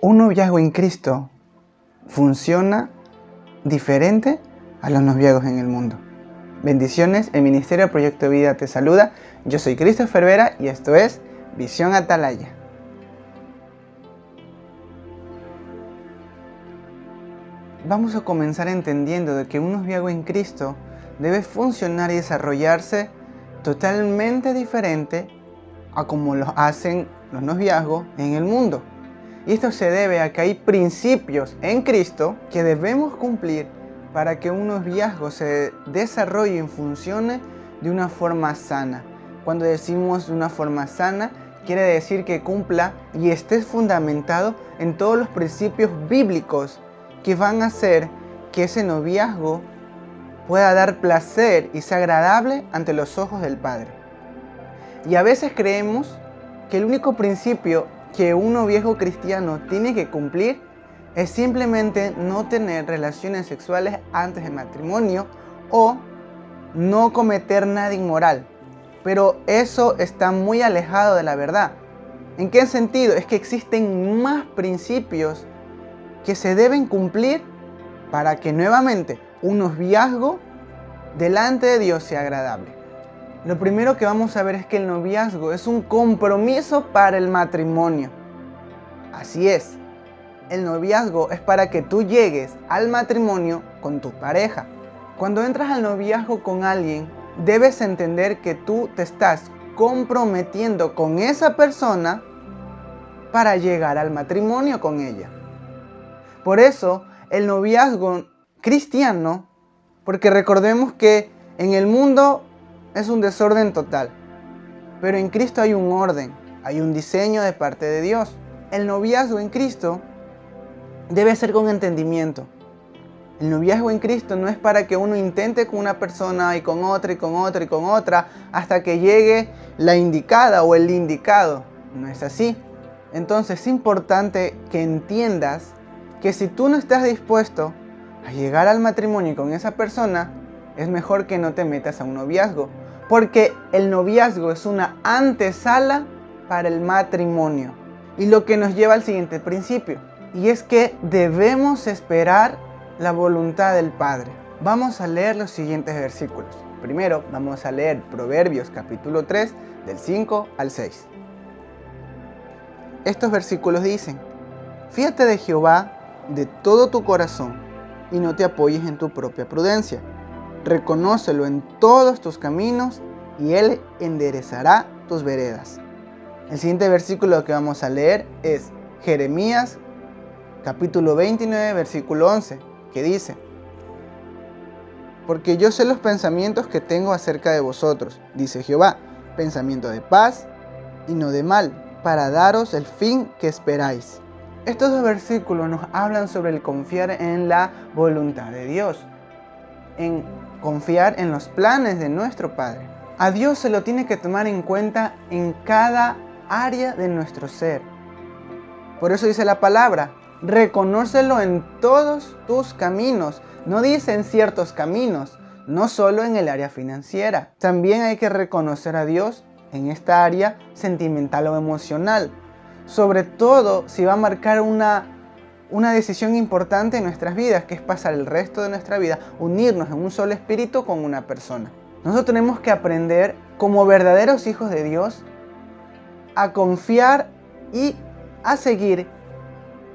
Un noviazgo en Cristo funciona diferente a los noviazgos en el mundo. Bendiciones, el Ministerio Proyecto Vida te saluda. Yo soy Christopher Vera y esto es Visión Atalaya. Vamos a comenzar entendiendo de que un noviazgo en Cristo debe funcionar y desarrollarse totalmente diferente a como lo hacen los noviazgos en el mundo. Y esto se debe a que hay principios en Cristo que debemos cumplir para que un noviazgo se desarrolle y funcione de una forma sana. Cuando decimos de una forma sana, quiere decir que cumpla y esté fundamentado en todos los principios bíblicos que van a hacer que ese noviazgo pueda dar placer y sea agradable ante los ojos del Padre. Y a veces creemos que el único principio que un noviazgo cristiano tiene que cumplir es simplemente no tener relaciones sexuales antes del matrimonio o no cometer nada inmoral. Pero eso está muy alejado de la verdad. ¿En qué sentido? Es que existen más principios que se deben cumplir para que nuevamente un noviazgo delante de Dios sea agradable. Lo primero que vamos a ver es que el noviazgo es un compromiso para el matrimonio. Así es, el noviazgo es para que tú llegues al matrimonio con tu pareja. Cuando entras al noviazgo con alguien, debes entender que tú te estás comprometiendo con esa persona para llegar al matrimonio con ella. Por eso, el noviazgo cristiano, porque recordemos que en el mundo es un desorden total, pero en Cristo hay un orden, hay un diseño de parte de Dios. El noviazgo en Cristo debe ser con entendimiento. El noviazgo en Cristo no es para que uno intente con una persona y con otra y con otra y con otra hasta que llegue la indicada o el indicado. No es así. Entonces es importante que entiendas que si tú no estás dispuesto a llegar al matrimonio con esa persona, es mejor que no te metas a un noviazgo. Porque el noviazgo es una antesala para el matrimonio. Y lo que nos lleva al siguiente principio. Y es que debemos esperar la voluntad del Padre. Vamos a leer los siguientes versículos. Primero vamos a leer Proverbios capítulo 3 del 5 al 6. Estos versículos dicen: Fíate de Jehová de todo tu corazón y no te apoyes en tu propia prudencia. Reconócelo en todos tus caminos y Él enderezará tus veredas. El siguiente versículo que vamos a leer es Jeremías capítulo 29 versículo 11, que dice: Porque yo sé los pensamientos que tengo acerca de vosotros, dice Jehová, pensamiento de paz y no de mal, para daros el fin que esperáis. Estos dos versículos nos hablan sobre el confiar en la voluntad de Dios, en confiar en los planes de nuestro Padre. A Dios se lo tiene que tomar en cuenta en cada área de nuestro ser. Por eso dice la palabra: reconócelo en todos tus caminos. No dice en ciertos caminos, no solo en el área financiera. También hay que reconocer a Dios en esta área sentimental o emocional. Sobre todo si va a marcar una decisión importante en nuestras vidas, que es pasar el resto de nuestra vida, unirnos en un solo espíritu con una persona. Nosotros tenemos que aprender, como verdaderos hijos de Dios, a confiar y a seguir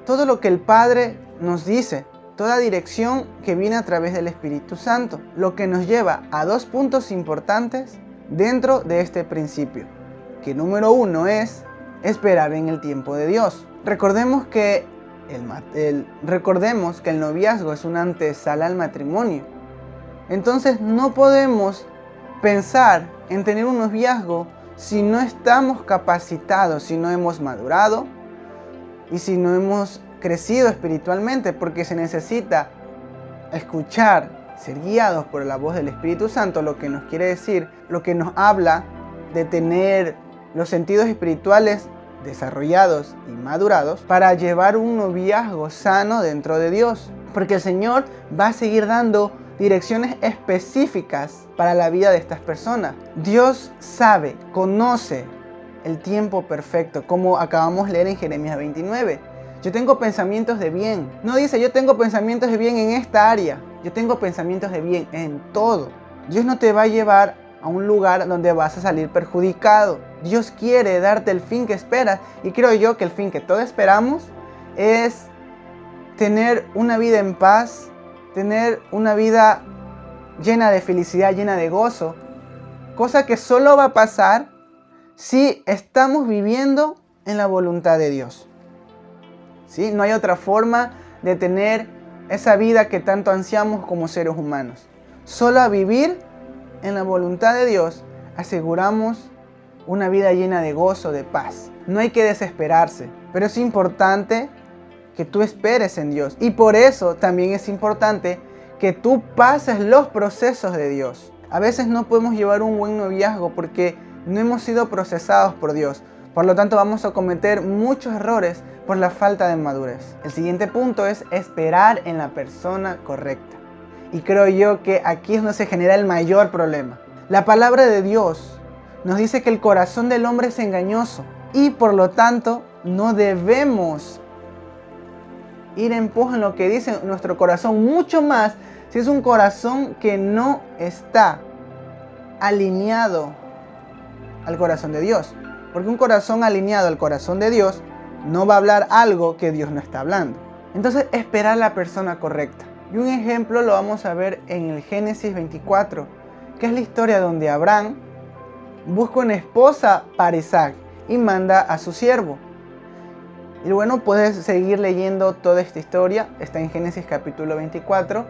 todo lo que el Padre nos dice, toda dirección que viene a través del Espíritu Santo, lo que nos lleva a dos puntos importantes dentro de este principio, que número uno es esperar en el tiempo de Dios. Recordemos que el noviazgo es una antesala al matrimonio. Entonces no podemos pensar en tener un noviazgo si no estamos capacitados, si no hemos madurado y si no hemos crecido espiritualmente, porque se necesita escuchar, ser guiados por la voz del Espíritu Santo, lo que nos quiere decir, lo que nos habla de tener los sentidos espirituales desarrollados y madurados para llevar un noviazgo sano dentro de Dios. Porque el Señor va a seguir dando direcciones específicas para la vida de estas personas. Dios sabe, conoce el tiempo perfecto, como acabamos de leer en Jeremías 29. Yo tengo pensamientos de bien. No dice yo tengo pensamientos de bien en esta área. Yo tengo pensamientos de bien en todo. Dios no te va a llevar a un lugar donde vas a salir perjudicado. Dios quiere darte el fin que esperas. Y creo yo que el fin que todos esperamos es tener una vida en paz, tener una vida llena de felicidad, llena de gozo. Cosa que solo va a pasar si estamos viviendo en la voluntad de Dios. ¿Sí? No hay otra forma de tener esa vida que tanto ansiamos como seres humanos. Solo a vivir en la voluntad de Dios aseguramos una vida llena de gozo, de paz. No hay que desesperarse, pero es importante que tú esperes en Dios. Y por eso también es importante que tú pases los procesos de Dios. A veces no podemos llevar un buen noviazgo porque no hemos sido procesados por Dios. Por lo tanto, vamos a cometer muchos errores por la falta de madurez. El siguiente punto es esperar en la persona correcta. Y creo yo que aquí es donde se genera el mayor problema. La palabra de Dios nos dice que el corazón del hombre es engañoso y por lo tanto no debemos ir en pos en lo que dice nuestro corazón, mucho más si es un corazón que no está alineado al corazón de Dios. Porque un corazón alineado al corazón de Dios no va a hablar algo que Dios no está hablando. Entonces, esperar a la persona correcta. Y un ejemplo lo vamos a ver en el Génesis 24, que es la historia donde Abraham busca una esposa para Isaac y manda a su siervo. Y bueno, puedes seguir leyendo toda esta historia, está en Génesis capítulo 24.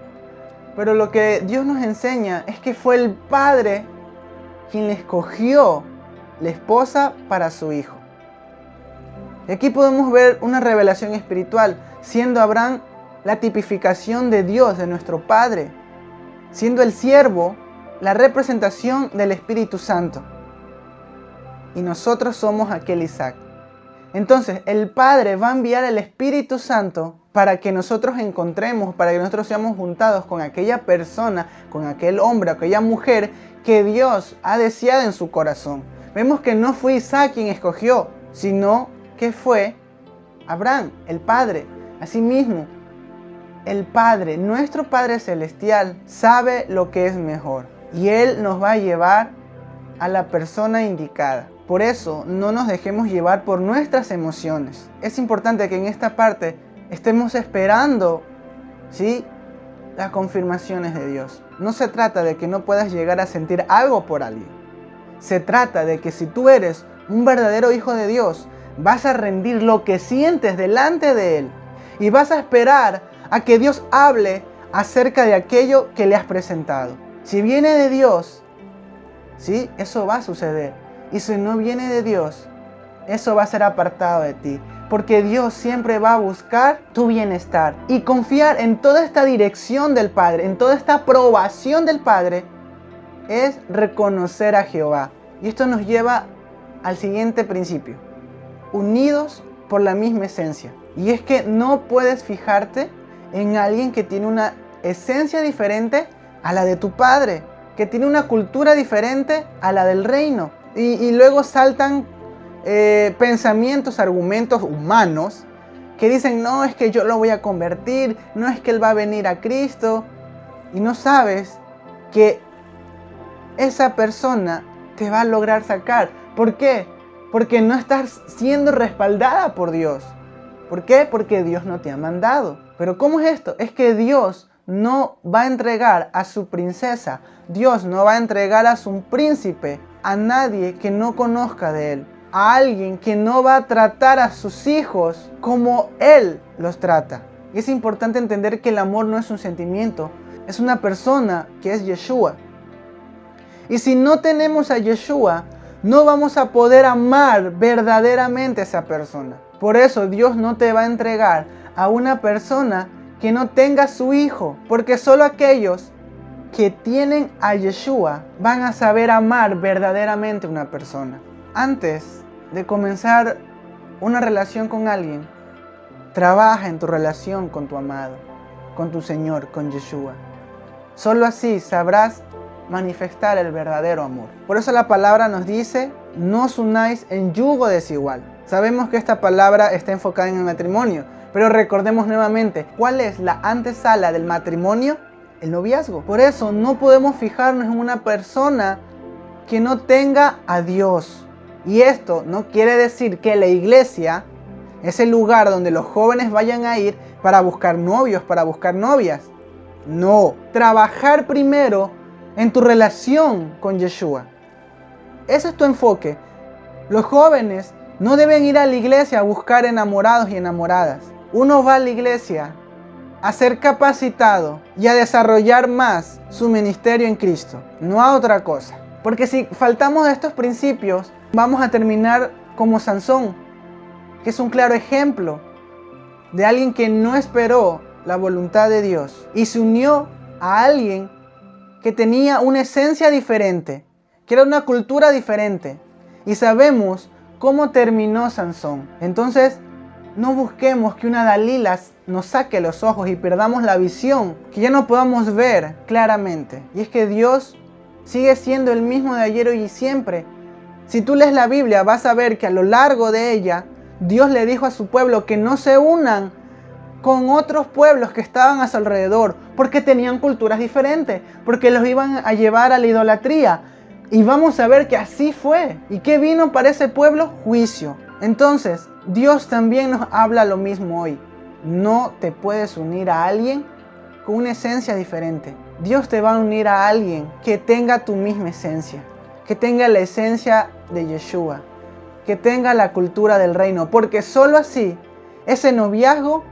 Pero lo que Dios nos enseña es que fue el padre quien le escogió la esposa para su hijo. Y aquí podemos ver una revelación espiritual, siendo Abraham la tipificación de Dios, de nuestro Padre, siendo el siervo la representación del Espíritu Santo. Y nosotros somos aquel Isaac. Entonces, el Padre va a enviar el Espíritu Santo para que nosotros encontremos, para que nosotros seamos juntados con aquella persona, con aquel hombre, aquella mujer que Dios ha deseado en su corazón. Vemos que no fue Isaac quien escogió, sino que fue Abraham, el Padre. Asimismo, el Padre, nuestro Padre Celestial, sabe lo que es mejor. Y Él nos va a llevar a la persona indicada. Por eso, no nos dejemos llevar por nuestras emociones. Es importante que en esta parte estemos esperando, ¿sí?, las confirmaciones de Dios. No se trata de que no puedas llegar a sentir algo por alguien. Se trata de que si tú eres un verdadero hijo de Dios, vas a rendir lo que sientes delante de Él. Y vas a esperar a que Dios hable acerca de aquello que le has presentado. Si viene de Dios, ¿sí?, eso va a suceder. Y si no viene de Dios, eso va a ser apartado de ti. Porque Dios siempre va a buscar tu bienestar. Y confiar en toda esta dirección del Padre, en toda esta aprobación del Padre, es reconocer a Jehová. Y esto nos lleva al siguiente principio. Unidos por la misma esencia. Y es que no puedes fijarte en alguien que tiene una esencia diferente a la de tu Padre, que tiene una cultura diferente a la del reino. Y luego saltan pensamientos, argumentos humanos que dicen, no, es que yo lo voy a convertir, no es que Él va a venir a Cristo. Y no sabes que esa persona te va a lograr sacar. ¿Por qué? Porque no estás siendo respaldada por Dios. ¿Por qué? Porque Dios no te ha mandado. Pero ¿cómo es esto? Es que Dios no va a entregar a su princesa, Dios no va a entregar a su príncipe a nadie que no conozca de Él, a alguien que no va a tratar a sus hijos como Él los trata. Y es importante entender que el amor no es un sentimiento, es una persona que es Yeshua. Y si no tenemos a Yeshua, no vamos a poder amar verdaderamente a esa persona. Por eso Dios no te va a entregar a una persona que no tenga su hijo, porque solo aquellos que tienen a Yeshua van a saber amar verdaderamente a una persona. Antes de comenzar una relación con alguien, trabaja en tu relación con tu amado, con tu Señor, con Yeshua. Solo así sabrás manifestar el verdadero amor. Por eso la palabra nos dice no os unáis en yugo desigual. Sabemos que esta palabra está enfocada en el matrimonio, pero recordemos nuevamente, ¿cuál es la antesala del matrimonio? El noviazgo. Por eso no podemos fijarnos en una persona que no tenga a Dios. Y esto no quiere decir que la iglesia es el lugar donde los jóvenes vayan a ir para buscar novios, para buscar novias. No, trabajar primero en tu relación con Yeshua. Ese es tu enfoque. Los jóvenes no deben ir a la iglesia a buscar enamorados y enamoradas. Uno va a la iglesia a ser capacitado y a desarrollar más su ministerio en Cristo, no a otra cosa. Porque si faltamos de estos principios, vamos a terminar como Sansón, que es un claro ejemplo de alguien que no esperó la voluntad de Dios y se unió a alguien que tenía una esencia diferente, que era una cultura diferente. Y sabemos cómo terminó Sansón. Entonces, no busquemos que una Dalila nos saque los ojos y perdamos la visión, que ya no podamos ver claramente. Y es que Dios sigue siendo el mismo de ayer, hoy y siempre. Si tú lees la Biblia, vas a ver que a lo largo de ella, Dios le dijo a su pueblo que no se unan con otros pueblos que estaban a su alrededor, porque tenían culturas diferentes, porque los iban a llevar a la idolatría. Y vamos a ver que así fue. ¿Y qué vino para ese pueblo? Juicio. Entonces, Dios también nos habla lo mismo hoy. No te puedes unir a alguien con una esencia diferente. Dios te va a unir a alguien que tenga tu misma esencia, que tenga la esencia de Yeshua, que tenga la cultura del reino, porque solo así ese noviazgo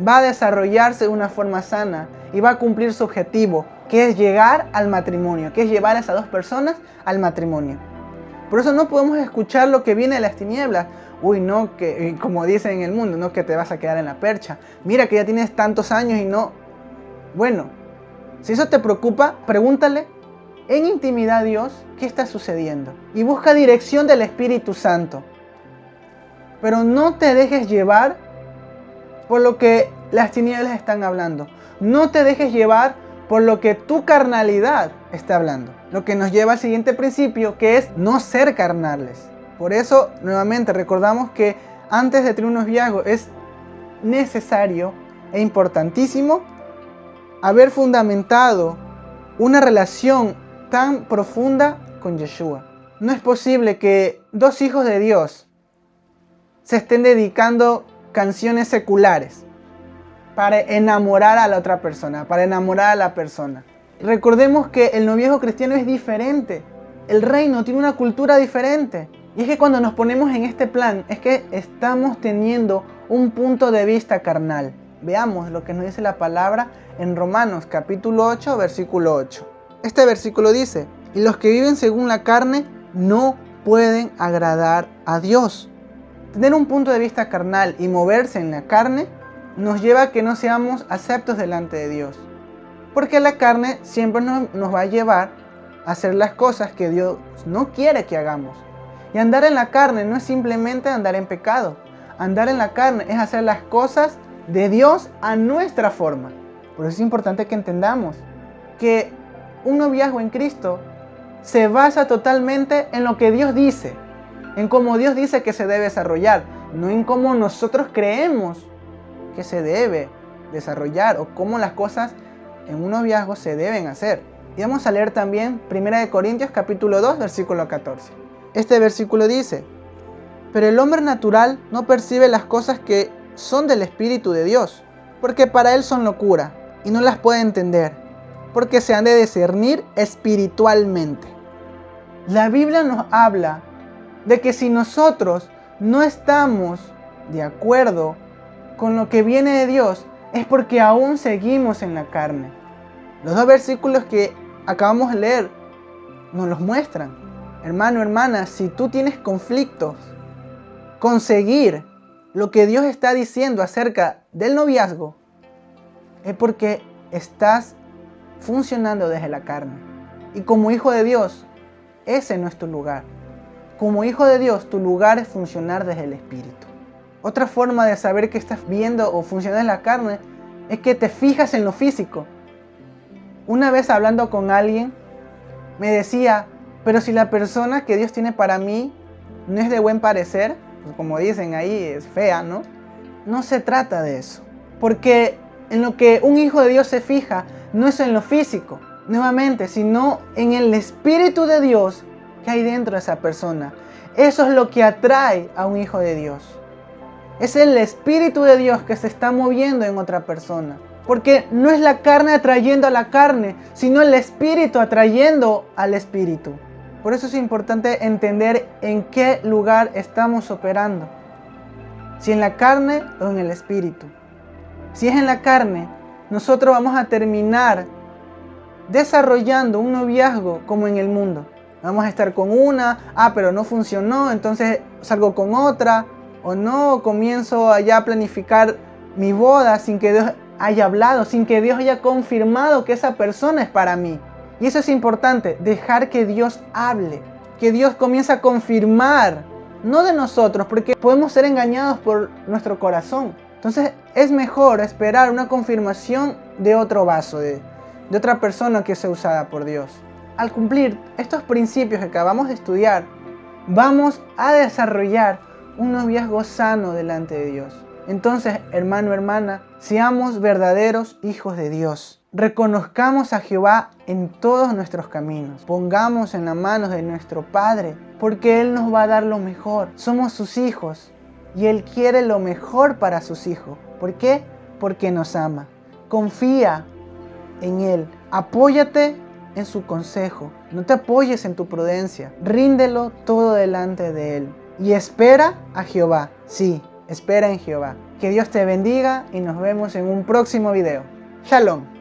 va a desarrollarse de una forma sana y va a cumplir su objetivo, que es llegar al matrimonio, que es llevar a esas dos personas al matrimonio. Por eso no podemos escuchar lo que viene de las tinieblas. Uy, no, que como dicen en el mundo, no, que te vas a quedar en la percha. Mira que ya tienes tantos años y no. Bueno, si eso te preocupa, pregúntale en intimidad a Dios qué está sucediendo. Y busca dirección del Espíritu Santo. Pero no te dejes llevar por lo que las tinieblas están hablando. No te dejes llevar por lo que tu carnalidad está hablando. Lo que nos lleva al siguiente principio, que es no ser carnales. Por eso, nuevamente, recordamos que antes de tener un noviazgo es necesario e importantísimo haber fundamentado una relación tan profunda con Yeshua. No es posible que dos hijos de Dios se estén dedicando canciones seculares para enamorar a la otra persona, para enamorar a la persona. Recordemos que el noviazgo cristiano es diferente. El reino tiene una cultura diferente. Y es que cuando nos ponemos en este plan, es que estamos teniendo un punto de vista carnal. Veamos lo que nos dice la palabra en Romanos capítulo 8, versículo 8. Este versículo dice: y los que viven según la carne no pueden agradar a Dios. Tener un punto de vista carnal y moverse en la carne nos lleva a que no seamos aceptos delante de Dios. Porque la carne siempre nos va a llevar a hacer las cosas que Dios no quiere que hagamos. Y andar en la carne no es simplemente andar en pecado. Andar en la carne es hacer las cosas de Dios a nuestra forma. Por eso es importante que entendamos que un noviazgo en Cristo se basa totalmente en lo que Dios dice, en cómo Dios dice que se debe desarrollar, no en cómo nosotros creemos que se debe desarrollar o cómo las cosas en un noviazgo se deben hacer. Y vamos a leer también 1 Corintios capítulo 2, versículo 14. Este versículo dice: pero el hombre natural no percibe las cosas que son del Espíritu de Dios, porque para él son locura, y no las puede entender, porque se han de discernir espiritualmente. La Biblia nos habla de que si nosotros no estamos de acuerdo con lo que viene de Dios, es porque aún seguimos en la carne. Los dos versículos que acabamos de leer nos los muestran. Hermano, hermana, si tú tienes conflictos con seguir lo que Dios está diciendo acerca del noviazgo, es porque estás funcionando desde la carne. Y como hijo de Dios, ese no es tu lugar. Como hijo de Dios, tu lugar es funcionar desde el Espíritu. Otra forma de saber que estás viendo o funcionando en la carne es que te fijas en lo físico. Una vez hablando con alguien, me decía: pero si la persona que Dios tiene para mí no es de buen parecer, pues como dicen ahí, es fea, ¿no? No se trata de eso. Porque en lo que un hijo de Dios se fija no es en lo físico, nuevamente, sino en el Espíritu de Dios que hay dentro de esa persona. Eso es lo que atrae a un hijo de Dios. Es el Espíritu de Dios que se está moviendo en otra persona. Porque no es la carne atrayendo a la carne, sino el Espíritu atrayendo al Espíritu. Por eso es importante entender en qué lugar estamos operando. Si en la carne o en el Espíritu. Si es en la carne, nosotros vamos a terminar desarrollando un noviazgo como en el mundo. Vamos a estar con una, pero no funcionó, entonces salgo con otra. O no, comienzo allá a planificar mi boda sin que Dios haya hablado, sin que Dios haya confirmado que esa persona es para mí. Y eso es importante, dejar que Dios hable, que Dios comience a confirmar, no de nosotros, porque podemos ser engañados por nuestro corazón. Entonces es mejor esperar una confirmación de otro vaso, de otra persona que sea usada por Dios. Al cumplir estos principios que acabamos de estudiar, vamos a desarrollar un noviazgo sano delante de Dios. Entonces, hermano, hermana, seamos verdaderos hijos de Dios. Reconozcamos a Jehová en todos nuestros caminos. Pongamos en las manos de nuestro Padre, porque Él nos va a dar lo mejor. Somos sus hijos y Él quiere lo mejor para sus hijos. ¿Por qué? Porque nos ama. Confía en Él. Apóyate en su consejo. No te apoyes en tu prudencia. Ríndelo todo delante de Él. Y espera a Jehová. Sí, espera en Jehová. Que Dios te bendiga y nos vemos en un próximo video. Shalom.